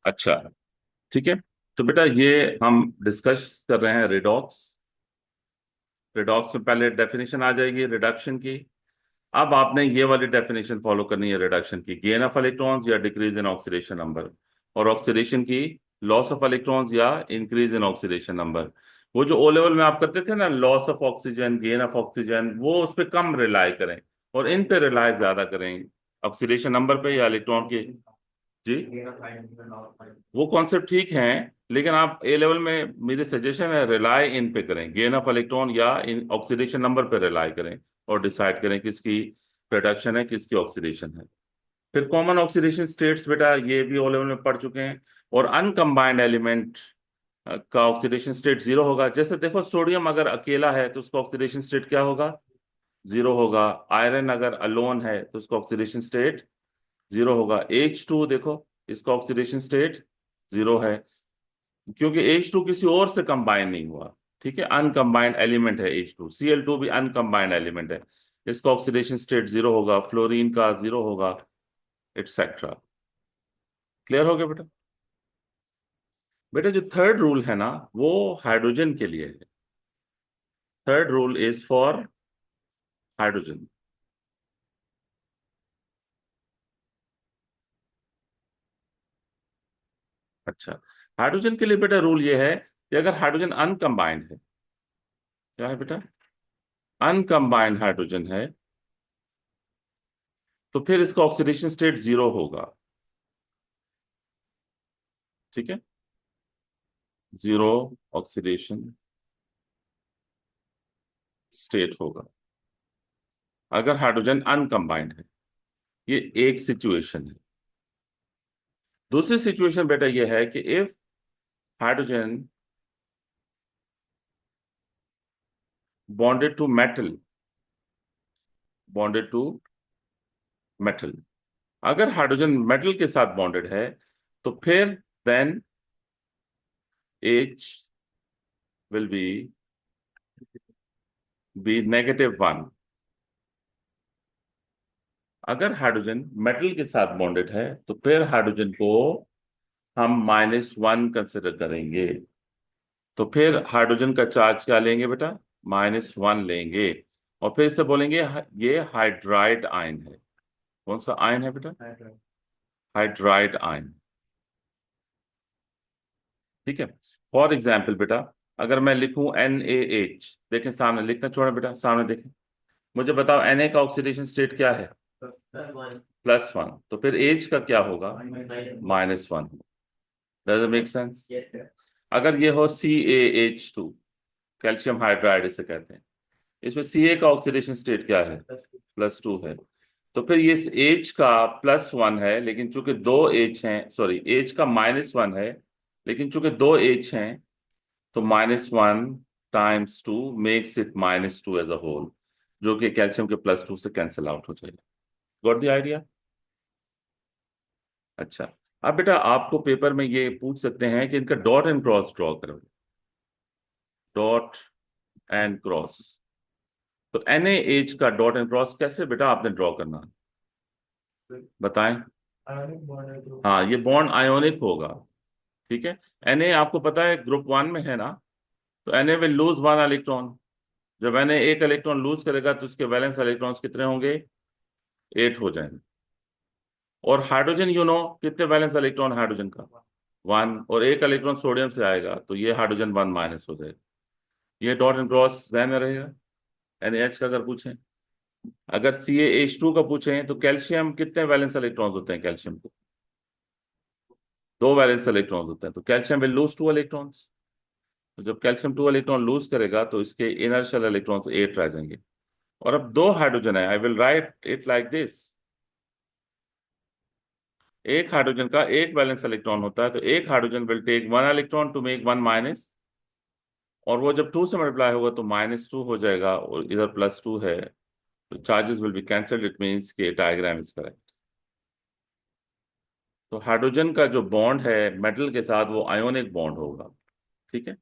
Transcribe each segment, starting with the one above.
अच्छा, ठीक है। तो बेटा ये हम डिस्कस कर रहे हैं रिडॉक्स। रिडॉक्स में पहले डेफिनेशन आ जाएगी रिडक्शन की। अब आपने ये वाली डेफिनेशन फॉलो करनी है रिडक्शन की, गेन ऑफ इलेक्ट्रॉन्स या डिक्रीज इन ऑक्सीडेशन नंबर, और ऑक्सीडेशन की लॉस ऑफ इलेक्ट्रॉन्स या इंक्रीज इन ऑक्सीडेशन नंबर। वो जो ओ लेवल में आप करते थे ना, loss of oxygen, gain of oxygen, वो उस पर कम रिलाई करें और इन पे रिलाई ज्यादा करें, ऑक्सीडेशन नंबर पे या इलेक्ट्रॉन के। जी, वो कॉन्सेप्ट ठीक है, लेकिन आप ए लेवल में मेरी सजेशन है रिलाई इन पे करें, गेन ऑफ इलेक्ट्रॉन या इन ऑक्सीडेशन नंबर पे रिलाई करें और डिसाइड करें किसकी प्रोडक्शन है किसकी ऑक्सीडेशन है। फिर कॉमन ऑक्सीडेशन स्टेट्स बेटा ये भी ओ लेवल में पढ़ चुके हैं। और अनकम्बाइंड एलिमेंट का ऑक्सीडेशन स्टेट जीरो होगा। जैसे देखो, सोडियम अगर अकेला है तो उसका ऑक्सीडेशन स्टेट क्या होगा? जीरो होगा। आयरन अगर अलोन है तो उसका ऑक्सीडेशन स्टेट जीरो होगा। H2 देखो, इसका ऑक्सीडेशन स्टेट जीरो है, क्योंकि H2 किसी और से कंबाइन नहीं हुआ। ठीक है, अनकम्बाइंड एलिमेंट है H2। Cl2 भी अनकम्बाइंड एलिमेंट है, इसका ऑक्सीडेशन स्टेट जीरो होगा, फ्लोरीन का जीरो होगा, एटसेट्रा। क्लियर हो गया बेटा? बेटा जो थर्ड रूल है ना, वो हाइड्रोजन के लिए है। Third rule is for hydrogen. अच्छा, हाइड्रोजन के लिए बेटा रूल ये है कि अगर हाइड्रोजन अनकम्बाइंड है, क्या है बेटा? अनकम्बाइंड हाइड्रोजन है, तो फिर इसका ऑक्सीडेशन स्टेट जीरो होगा। ठीक है, जीरो ऑक्सीडेशन स्टेट होगा अगर हाइड्रोजन अनकम्बाइंड है। ये एक सिचुएशन है। दूसरी सिचुएशन बेटा ये है कि if hydrogen bonded to metal, bonded to metal, अगर हाइड्रोजन मेटल के साथ बॉन्डेड है तो फिर देन H विल बी -1। अगर हाइड्रोजन मेटल के साथ बॉन्डेड है तो फिर हाइड्रोजन को हम -1 कंसिडर करेंगे। तो फिर हाइड्रोजन का चार्ज क्या लेंगे बेटा? -1 लेंगे। और फिर से बोलेंगे ये हाइड्राइड आयन है। कौन सा आयन है बेटा? Hydride ion. ठीक है। फॉर एग्जाम्पल बेटा, अगर मैं लिखूं NaH, देखें सामने, लिखना छोड़ा बेटा, सामने देखें। मुझे बताओ Na का ऑक्सीडेशन स्टेट क्या है? +1। तो फिर H का क्या होगा? -1। Does it make sense? अगर ये हो CaH2, कैल्शियम हाइड्राइड इसे कहते हैं, इसमें Ca का ऑक्सीडेशन स्टेट क्या है? +2 है। तो फिर ये H का +1 है, लेकिन चूंकि दो H हैं, सॉरी, H का -1 है, लेकिन चूंकि दो H हैं, तो -1 times 2 makes it -2 as a whole, जो कि कैल्शियम के +2 से कैंसिल आउट हो जाएगा। Got the idea? अच्छा, अब बेटा आपको पेपर में ये पूछ सकते हैं कि इनका डॉट एंड क्रॉस ड्रॉ करो। Dot and cross. तो NaH का डॉट एंड क्रॉस कैसे बेटा आपने ड्रॉ करना है? बताएं। हाँ, ये बॉन्ड आयोनिक होगा। ठीक है। Na आपको पता है ग्रुप 1 में है ना, तो Na विल लूज 1 इलेक्ट्रॉन। जब Na एक इलेक्ट्रॉन लूज करेगा तो उसके वैलेंस इलेक्ट्रॉन्स कितने होंगे? 8 हो जाएंगे। और हाइड्रोजन कितने वैलेंस इलेक्ट्रॉन हाइड्रोजन का? 1। और एक इलेक्ट्रॉन सोडियम से आएगा तो ये हाइड्रोजन 1 माइनस हो जाएगा। ये डॉट एंड क्रॉस ध्यान में रहेगा। NaH का अगर पूछें, अगर CaH2 का पूछें, तो कैल्शियम कितने वैलेंस इलेक्ट्रॉन्स होते हैं कैल्शियम को? दो वैलेंस इलेक्ट्रॉन्स होते हैं, तो कैल्शियम विल लूज 2 इलेक्ट्रॉन्स। तो जब कैल्शियम 2 इलेक्ट्रॉन लूज करेगा तो इसके इनर्शियल इलेक्ट्रॉन्स 8 रह जाएंगे। और अब दो हाइड्रोजन है, I will write it like this. एक हाइड्रोजन का एक वैलेंस इलेक्ट्रॉन होता है, तो एक hydrogen will take 1 electron to make 1 minus, और वो जब 2 से मल्टीप्लाई होगा तो -2 हो जाएगा, और इधर +2 है, तो charges will be cancelled. It means के डायग्राम इज करेक्ट। तो हाइड्रोजन का जो बॉन्ड है मेटल के साथ वो आयोनिक बॉन्ड होगा। ठीक है।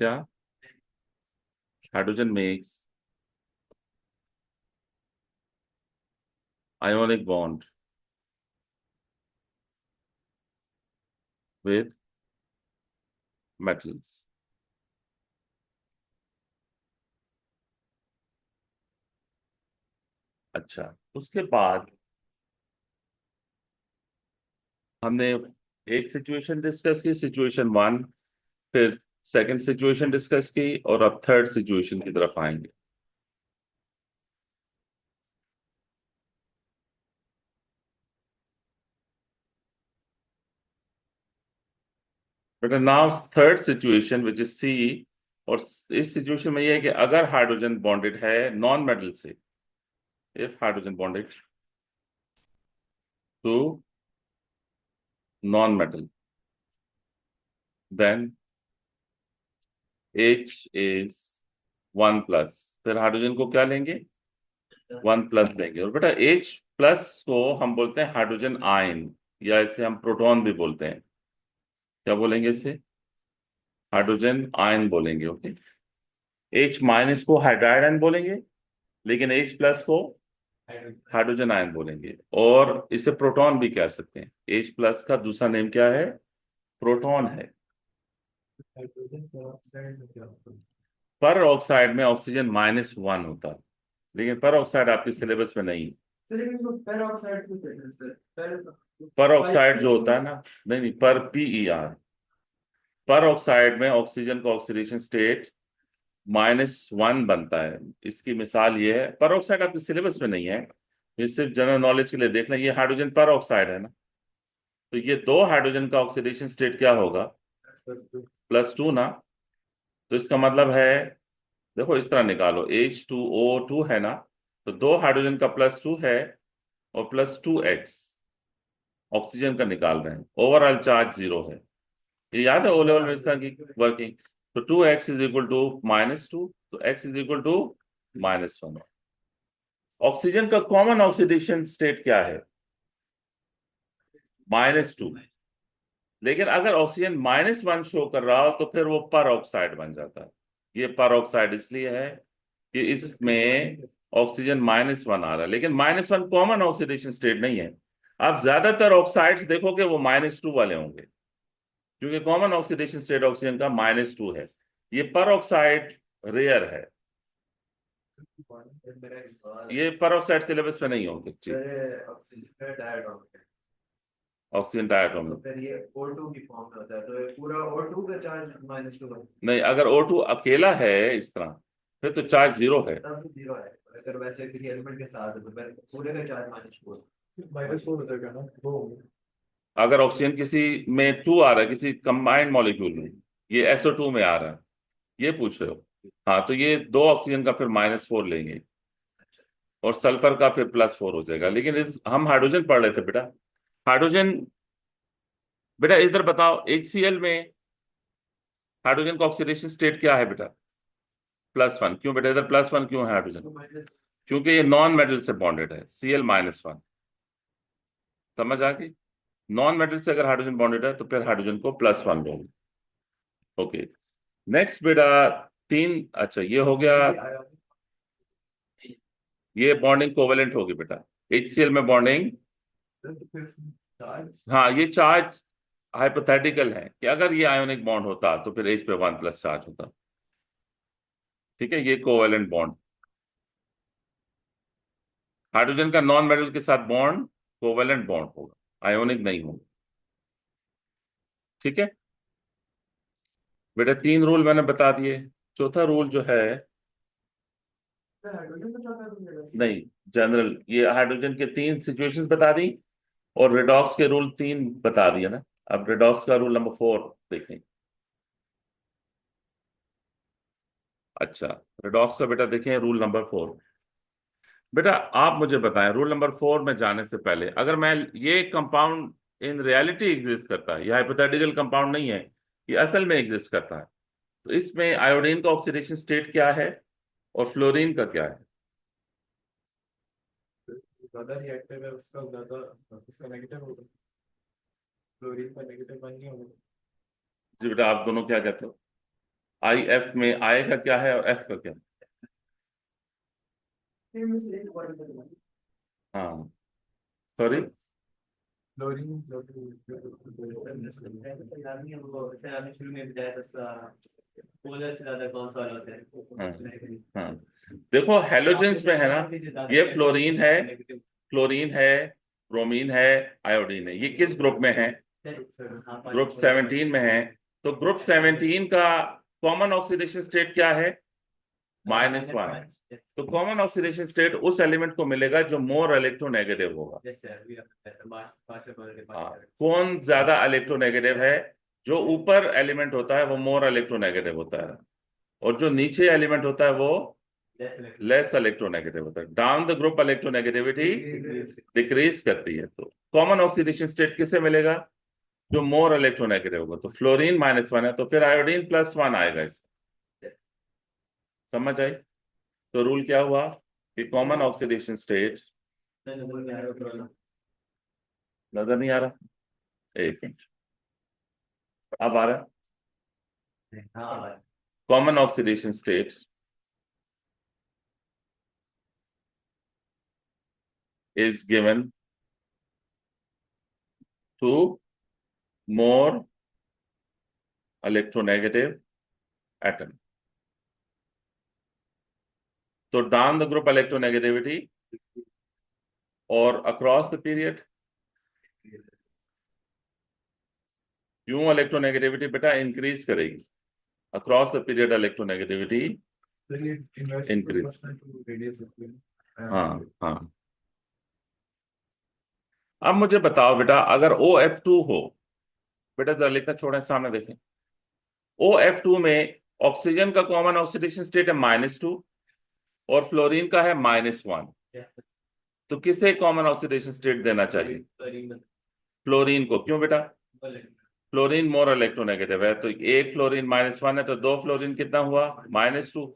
क्या? Hydrogen makes ionic bond with metals. अच्छा, उसके बाद हमने एक सिचुएशन डिस्कस की, सिचुएशन वन, फिर सेकंड सिचुएशन डिस्कस की, और अब थर्ड सिचुएशन की तरफ आएंगे। But now third situation which is C, और इस सिचुएशन में यह है कि अगर हाइड्रोजन बॉन्डेड है नॉन मेटल से, if hydrogen bonded to non metal, then H is 1+। फिर हाइड्रोजन को क्या लेंगे? 1+ लेंगे। और बेटा H+ को हम बोलते हैं हाइड्रोजन आयन, या इसे हम प्रोटॉन भी बोलते हैं। क्या बोलेंगे इसे? हाइड्रोजन आयन बोलेंगे। ओके। H- को हाइड्राइड आयन बोलेंगे, लेकिन H+ को हाइड्रोजन आयन बोलेंगे। और इसे प्रोटॉन भी कह सकते हैं। H+ का दूसरा नेम क्या है? प्रोटॉन है। पर ऑक्साइड में ऑक्सीजन -1 होता है, लेकिन पर ऑक्साइड आपके सिलेबस में नहीं है। पर ऑक्साइड जो होता है ना, नहीं नहीं, पर PER, पर ऑक्साइड में ऑक्सीजन का ऑक्सीडेशन स्टेट -1 बनता है। इसकी मिसाल ये है, पर ऑक्साइड आपके सिलेबस में नहीं है, ये सिर्फ जनरल नॉलेज के लिए देख लें। ये हाइड्रोजन पर ऑक्साइड है ना, तो ये दो हाइड्रोजन का ऑक्सीडेशन स्टेट क्या होगा? +2 ना। तो इसका मतलब है, देखो इस तरह निकालो, H2O2 है ना, तो दो हाइड्रोजन का +2 है, और +2x ऑक्सीजन का निकाल रहे हैं। ओवरऑल चार्ज 0 है। ये याद है ओ लेवल में इस तरह की वर्किंग? तो 2x इज इक्वल टू -2, तो x is equal to -1। Oxygen का कॉमन ऑक्सीडेशन स्टेट क्या है? -2। लेकिन अगर ऑक्सीजन -1 शो कर रहा हो तो फिर वो पर ऑक्साइड बन जाता है। ये पर ऑक्साइड इसलिए है कि इसमें ऑक्सीजन -1 आ रहा है, लेकिन -1 कॉमन ऑक्सीडेशन स्टेट नहीं है। आप ज्यादातर ऑक्साइड्स देखोगे वो -2 वाले होंगे, क्योंकि कॉमन ऑक्सीडेशन स्टेट ऑक्सीजन का -2 है। ये पर ऑक्साइड रेयर है। ये पर ऑक्साइड सिलेबस पे नहीं होंगे जी। ऑक्सीजन डायटोम फिर ये O2 की फॉर्म में होता है, तो ये पूरा O2 का चार्ज -2 है। नहीं, अगर O2 अकेला है इस तरह, फिर तो चार्ज 0 है। तब तो 0 है। अगर वैसे किसी एलिमेंट के साथ है तो फिर पूरे का चार्ज -4 हो जाएगा ना वो। अगर ऑक्सीजन किसी में 2 आ रहा है, किसी कंबाइंड मॉलिक्यूल में, ये SO2 में आ रहा है, ये पूछ रहे हो? हाँ, तो ये दो ऑक्सीजन का फिर -4 लेंगे, और सल्फर का फिर +4 हो जाएगा। लेकिन हम हाइड्रोजन पढ़ रहे थे बेटा। हाइड्रोजन, बेटा इधर बताओ, HCl में हाइड्रोजन का ऑक्सीडेशन स्टेट क्या है बेटा? +1। क्यों बेटा इधर +1 क्यों है हाइड्रोजन? क्योंकि ये नॉन मेटल से बॉन्डेड है, Cl-1। समझ आ गई? नॉन मेटल से अगर हाइड्रोजन बॉन्डेड है तो फिर हाइड्रोजन को +1 लोगे। ओके। नेक्स्ट बेटा, तीन, अच्छा ये हो गया। ये बॉन्डिंग कोवेलेंट होगी बेटा। HCl में बॉन्डिंग, हाँ ये चार्ज हाइपोथेटिकल है कि अगर ये आयोनिक बॉन्ड होता तो फिर H पे 1+ चार्ज होता। ठीक है, ये कोवेलेंट बॉन्ड। हाइड्रोजन का नॉन मेटल के साथ बॉन्ड कोवेलेंट बॉन्ड होगा, आयोनिक नहीं होगा। ठीक है बेटा, तीन रूल मैंने बता दिए। चौथा रूल जो है, नहीं, जनरल, ये हाइड्रोजन के तीन सिचुएशंस बता दी, और रेडॉक्स के रूल तीन बता दिए ना। अब रेडॉक्स का रूल नंबर 4 देखें। अच्छा, रेडॉक्स का बेटा देखें रूल नंबर 4। बेटा आप मुझे बताएं, रूल नंबर 4 में जाने से पहले, अगर मैं, ये कंपाउंड इन रियलिटी एग्जिस्ट करता है, ये हाइपोथेटिकल कंपाउंड नहीं है, ये असल में एग्जिस्ट करता है, तो इसमें आयोडीन का ऑक्सीडेशन स्टेट क्या है और फ्लोरीन का क्या है? ज्यादा रिएक्टिव है उसका ज्यादा, उसका नेगेटिव होगा, क्लोरीन का नेगेटिव बन नहीं होगा। जी बेटा, आप दोनों क्या कहते हो? IF में I का क्या है और F का क्या है? हाँ, सॉरी, फ्लोरीन जो याद नहीं है वो, जैसे आपने शुरू में बताया था, पोलर से ज्यादा कौन सा वाला होता है? हाँ हाँ, देखो हेलोजेंस में है ना, ये फ्लोरीन है, क्लोरीन है, ब्रोमीन है, आयोडीन है, ये किस ग्रुप में है? ग्रुप 17 में है। तो ग्रुप 17 का कॉमन ऑक्सीडेशन स्टेट क्या है? -1। तो कॉमन ऑक्सीडेशन स्टेट उस एलिमेंट को मिलेगा जो मोर इलेक्ट्रोनेगेटिव होगा। हाँ, कौन ज्यादा इलेक्ट्रोनेगेटिव है? जो ऊपर एलिमेंट होता है वो मोर इलेक्ट्रोनेगेटिव होता है, और जो नीचे एलिमेंट होता है वो लेस इलेक्ट्रोनेगेटिव होता है। Down the group electronegativity decrease करती है। तो कॉमन ऑक्सीडेशन स्टेट किसे मिलेगा? जो मोर इलेक्ट्रोनेगेटिव होगा। तो फ्लोरीन -1 है, तो फिर आयोडीन +1 आएगा इसमें। समझ आई? तो रूल क्या हुआ कि कॉमन ऑक्सीडेशन स्टेट, नजर नहीं आ रहा? एक मिनट, अब आ रहा? Common oxidation state is given to more electronegative atom. तो down the group electronegativity और across the period, क्यों इलेक्ट्रोनेगेटिविटी बेटा इंक्रीज करेगी? Across the period electronegativity increase. हाँ हाँ। अब मुझे बताओ बेटा, अगर OF2 हो, बेटा जरा लिखना छोड़ें, सामने देखें। OF2 में ऑक्सीजन का कॉमन ऑक्सीडेशन स्टेट है -2 और फ्लोरीन का है -1। तो किसे कॉमन ऑक्सीडेशन स्टेट देना चाहिए? फ्लोरीन को। क्यों बेटा? फ्लोरीन मोर इलेक्ट्रोनेगेटिव है, तो एक फ्लोरीन -1 है, तो दो फ्लोरीन कितना हुआ? -2।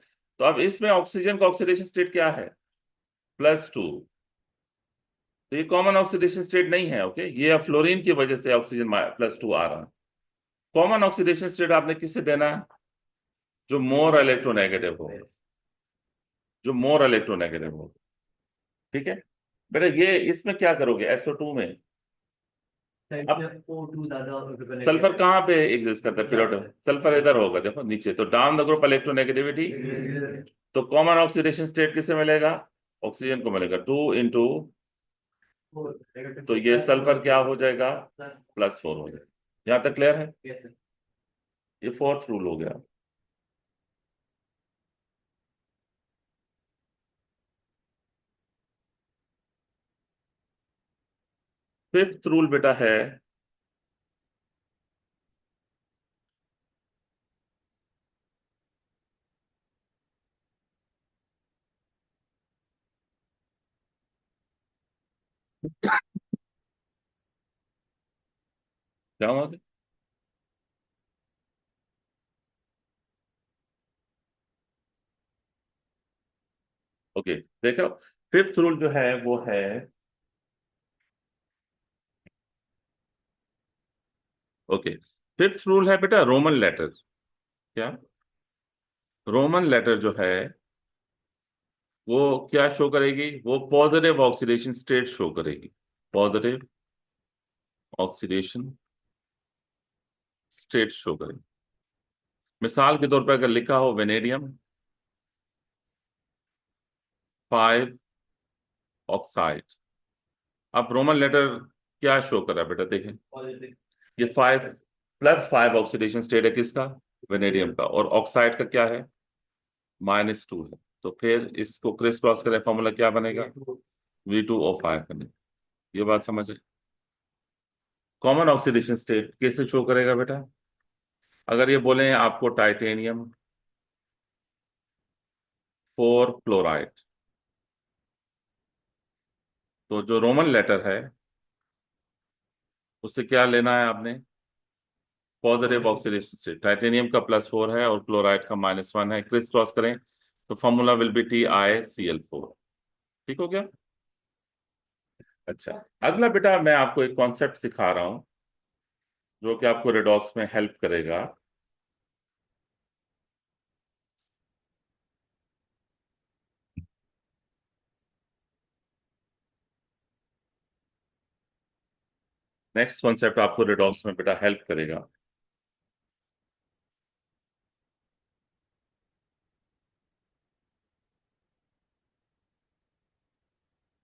तो अब इसमें ऑक्सीजन का ऑक्सीडेशन स्टेट क्या है? +2। तो ये कॉमन ऑक्सीडेशन स्टेट नहीं है। ओके, ये अब फ्लोरीन की वजह से ऑक्सीजन +2 आ रहा है। कॉमन ऑक्सीडेशन स्टेट आपने किससे देना है? जो मोर इलेक्ट्रोनेगेटिव हो, जो मोर इलेक्ट्रोनेगेटिव हो। ठीक है बेटा, ये इसमें क्या करोगे SO2 में? अब सल्फर कहाँ पे एग्जिस्ट करता है? पीरियड सल्फर इधर होगा, देखो नीचे। तो डाउन द ग्रुप इलेक्ट्रोनेगेटिविटी, तो कॉमन ऑक्सीडेशन स्टेट किसे मिलेगा? ऑक्सीजन को मिलेगा 2 × तो ये सल्फर क्या हो जाएगा? +4 हो जाएगा। यहां तक क्लियर है? ये फोर्थ रूल हो गया। फिफ्थ रूल बेटा है, क्या हुआ? ओके, देखो फिफ्थ रूल जो है वो है, ओके, फिफ्थ रूल है बेटा रोमन लेटर। क्या? रोमन लेटर जो है वो क्या शो करेगी? वो पॉजिटिव ऑक्सीडेशन स्टेट शो करेगी। पॉजिटिव ऑक्सीडेशन स्टेट शो करेगी। मिसाल के तौर पर अगर लिखा हो वेनेडियम 5 ऑक्साइड, अब रोमन लेटर क्या शो कर रहा है बेटा? देखें, ये 5 + 5 ऑक्सीडेशन स्टेट है किसका? वेनेडियम का। और ऑक्साइड का क्या है? -2 है। तो फिर इसको क्रिस क्रॉस करें, फॉर्मूला क्या बनेगा? V2O5 बनेगा। ये बात समझ है? कॉमन ऑक्सीडेशन स्टेट कैसे शो करेगा बेटा? अगर ये बोले आपको टाइटेनियम 4 क्लोराइड, तो जो रोमन लेटर है उससे क्या लेना है आपने? Positive oxidation state. टाइटेनियम का +4 है और क्लोराइड का -1 है, क्रिस क्रॉस करें तो फॉर्मूला विल बी TiCl4। ठीक हो गया? अच्छा, अगला बेटा मैं आपको एक कॉन्सेप्ट सिखा रहा हूं जो कि आपको रेडॉक्स में हेल्प करेगा। नेक्स्ट कॉन्सेप्ट आपको रिडॉक्स में बेटा हेल्प करेगा।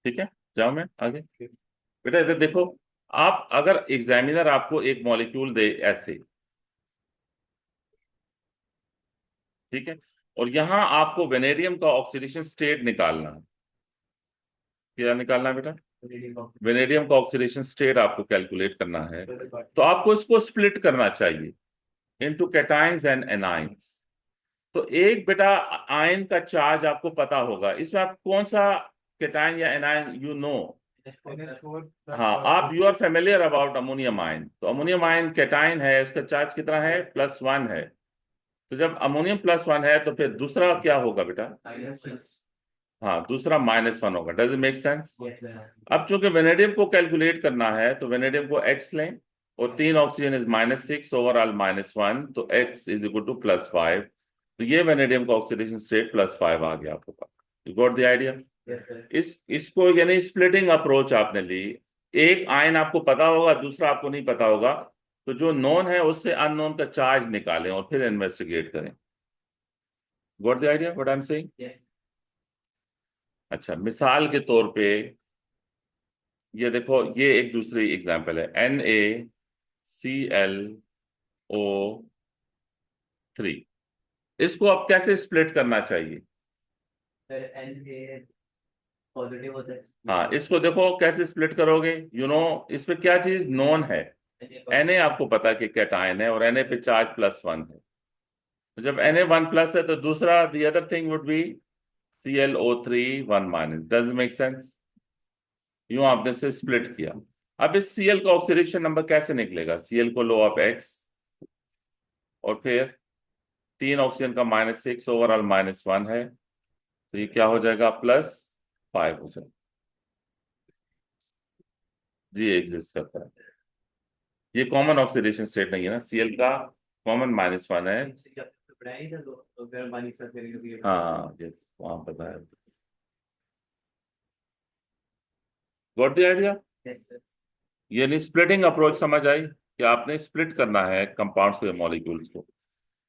ठीक है, जाओ मैं आगे। बेटा इधर देखो, आप अगर एग्जामिनर आपको एक मॉलिक्यूल दे ऐसे, ठीक है, और यहां आपको वेनेडियम का ऑक्सीडेशन स्टेट निकालना है। क्या निकालना है बेटा? वेनेडियम का ऑक्सीडेशन स्टेट आपको कैलकुलेट करना है। तो आपको इसको स्प्लिट करना चाहिए इनटू कैटाइंस एंड एनाइंस। तो एक बेटा आयन का चार्ज आपको पता होगा, इसमें आप कौन सा कैटायन या एनायन यू नो। हाँ, आप you are familiar about ammonium ion. तो अमोनियम आयन कैटायन है, उसका चार्ज कितना है? +1 है। तो जब अमोनियम +1 है तो फिर दूसरा क्या होगा बेटा? हाँ, दूसरा -1 होगा। Does it make sense? अब चूंकि वेनेडियम को कैलकुलेट करना है तो वेनेडियम को x लें, और 3 ऑक्सीजन इज -6, ओवरऑल -1, तो x इज इक्वल टू +5। तो ये वेनेडियम का ऑक्सीडेशन स्टेट +5 आ गया आपके पास। You got the idea? इसको यानी स्प्लिटिंग अप्रोच आपने ली। एक आयन आपको पता होगा, दूसरा आपको नहीं पता होगा, तो जो नोन है उससे अननोन का चार्ज निकालें और फिर इन्वेस्टिगेट करें। Got the idea what I am saying? अच्छा, मिसाल के तौर पे ये देखो, ये एक दूसरी एग्जांपल है, NaClO3। इसको अब कैसे स्प्लिट करना चाहिए? पॉजिटिव होता है। हाँ, इसको देखो कैसे स्प्लिट करोगे। इसमें क्या चीज नॉन है? Na आपको पता है कि कैटायन है, और Na पे चार्ज +1 है। तो जब Na 1+ है तो दूसरा the other thing would be ClO3 1-। Does make sense? यूं आपने से स्प्लिट किया। अब इस Cl का ऑक्सीडेशन नंबर कैसे निकलेगा? Cl को लो आप x, और फिर 3 ऑक्सीजन का -6, ओवरऑल -1 है, तो ये क्या हो जाएगा? +5 हो जाएगा। जी, एग्जिस्ट करता है। ये कॉमन ऑक्सीडेशन स्टेट नहीं है ना, Cl का कॉमन -1 है। बढ़ाई था तो फिर पानी के साथ करेंगे हाँ, ये वहां पता है। Got the idea? तो यानी स्प्लिटिंग अप्रोच समझ आई कि आपने स्प्लिट करना है कंपाउंड्स को या मॉलिक्यूल्स को।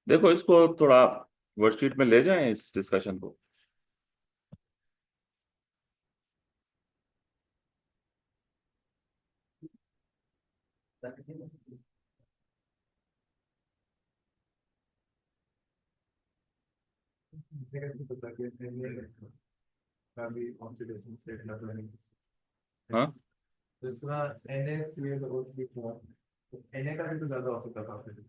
देखो, इसको थोड़ा वर्कशीट में ले जाएं इस डिस्कशन को। अभी ऑक्सीडेशन स्टेट लग रही है। हाँ, दूसरा NaClO3 Na का भी तो ज्यादा हो सकता था फिर।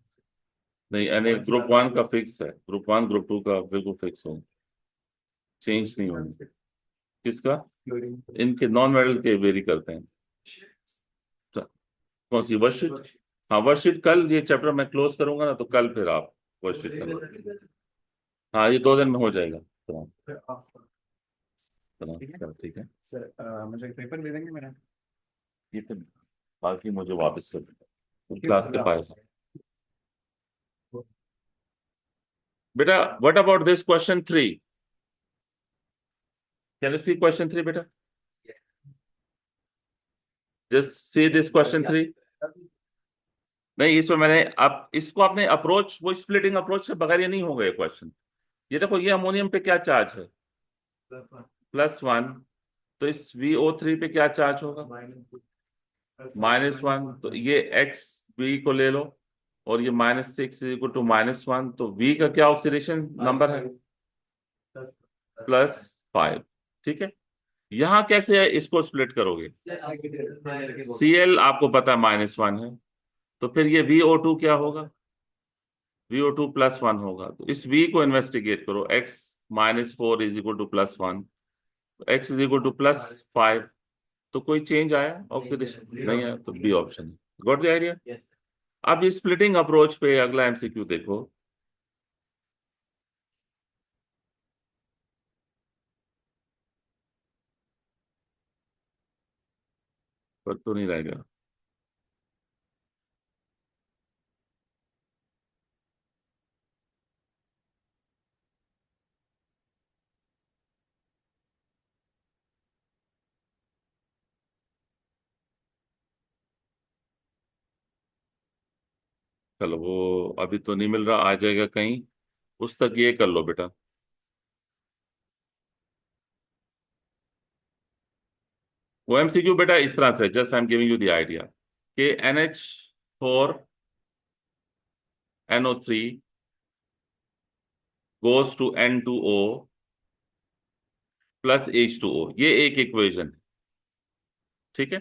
नहीं, यानी ग्रुप 1 का फिक्स है, ग्रुप 1 ग्रुप 2 का बिल्कुल फिक्स हो, चेंज नहीं होंगे। किसका? क्लोरीन इनके नॉन मेटल के वेरी करते हैं। तो कौन सी वर्कशीट? हाँ, वर्कशीट कल, ये चैप्टर मैं क्लोज करूंगा ना, तो कल फिर आप वर्कशीट करना। हाँ, ये 2 दिन में हो जाएगा। तो ठीक है चलो ठीक है। सर, मुझे पेपर दे देंगे मेरा। ये फिर बाकी मुझे वापस कर देना ठीक क्लास के है पास। बेटा what about this question 3? Can you see question 3 बेटा? Just see this question 3। नहीं, इसमें मैंने, अब इसको आपने अप्रोच, वो स्प्लिटिंग अप्रोच से बगैर ये नहीं होगा ये क्वेश्चन। ये देखो, ये अमोनियम पे क्या चार्ज है? +1। तो इस VO3 पे क्या चार्ज होगा? -1। तो ये x V को ले लो, और ये -6 इक्वल टू -1, तो V का क्या ऑक्सीडेशन नंबर है? +5। ठीक है, यहां कैसे इसको स्प्लिट करोगे? Cl आपको पता है -1 है, तो फिर ये VO2 क्या होगा? VO2 +1 होगा। तो इस V को इन्वेस्टिगेट करो, x -4 is equal to +1, x is equal to +5। तो कोई चेंज आया ऑक्सीडेशन? नहीं आया, तो B option. Got the idea? अब इस स्प्लिटिंग अप्रोच पे अगला MCQ देखो। पर तो नहीं रहेगा। चलो वो अभी तो नहीं मिल रहा, आ जाएगा कहीं, उस तक ये कर लो बेटा। वो एमसीक्यू बेटा इस तरह से, just I am giving you the idea कि NH4NO3 goes to N2O plus H2O, ये एक इक्वेशन, ठीक है,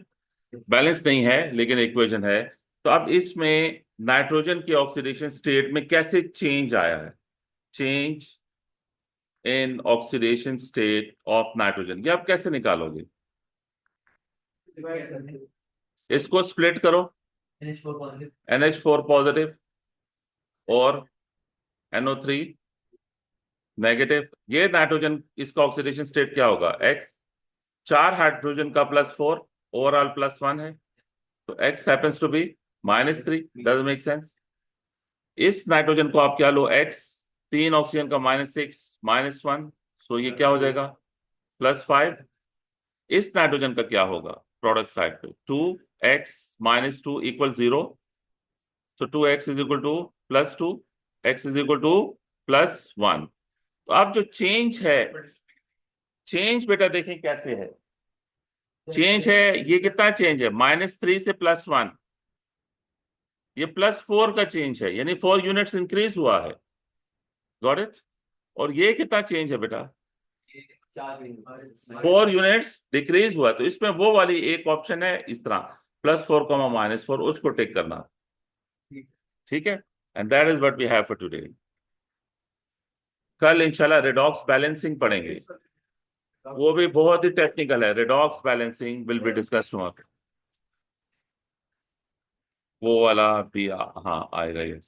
बैलेंस नहीं है लेकिन इक्वेशन है। तो अब इसमें नाइट्रोजन की ऑक्सीडेशन स्टेट में कैसे चेंज आया है, change in oxidation state of nitrogen, ये आप कैसे निकालोगे? डिवाइड करने इसको स्प्लिट करो, NH4 पॉजिटिव NH4 पॉजिटिव और NO3 नेगेटिव, ये नाइट्रोजन, इसका ऑक्सीडेशन स्टेट क्या होगा, X, चार हाइड्रोजन का +4, ओवरऑल +1 है, तो X happens to be -3, does make sense. इस नाइट्रोजन को आप क्या लो, X, तीन ऑक्सीजन का -6 -1, सो ये क्या हो जाएगा, +5। इस नाइट्रोजन का क्या होगा प्रोडक्ट साइड पे, 2x -2 = 0, सो 2x = 2 + 2, x = +1। तो अब जो चेंज है, चेंज बेटा देखें कैसे है, चेंज है, ये कितना चेंज है, -3 से +1, ये +4 का चेंज है, यानी 4 यूनिट्स इंक्रीज हुआ है, गॉट इट। और ये कितना चेंज है बेटा, 4 यूनिट्स डिक्रीज हुआ है। तो इसमें वो वाली एक ऑप्शन है इस तरह, +4, -4, उसको टेक करना, ठीक है। And that is what we have for today. कल इंशाल्लाह रेडॉक्स बैलेंसिंग पढ़ेंगे, वो भी बहुत ही टेक्निकल है, redox balancing will be discussed tomorrow. वो वाला भी हाँ आएगा ये।